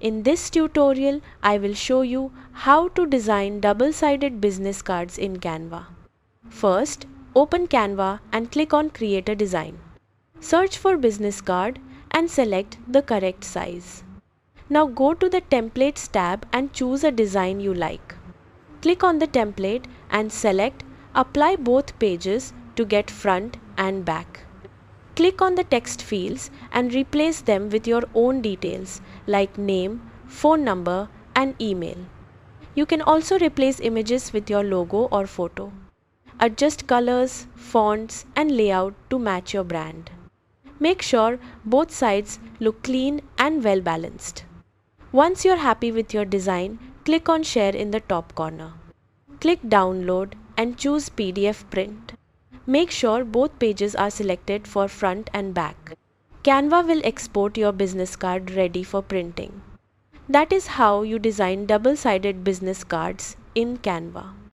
In this tutorial, I will show you how to design double-sided business cards in Canva. First, open Canva and click on Create a Design. Search for business card and select the correct size. Now go to the Templates tab and choose a design you like. Click on the template and select Apply both pages to get front and back. Click on the text fields and replace them with your own details like name, phone number, and email. You can also replace images with your logo or photo. Adjust colors, fonts, and layout to match your brand. Make sure both sides look clean and well balanced. Once you're happy with your design, click on Share in the top corner. Click Download and choose PDF Print. Make sure both pages are selected for front and back. Canva will export your business card ready for printing. That is how you design double-sided business cards in Canva.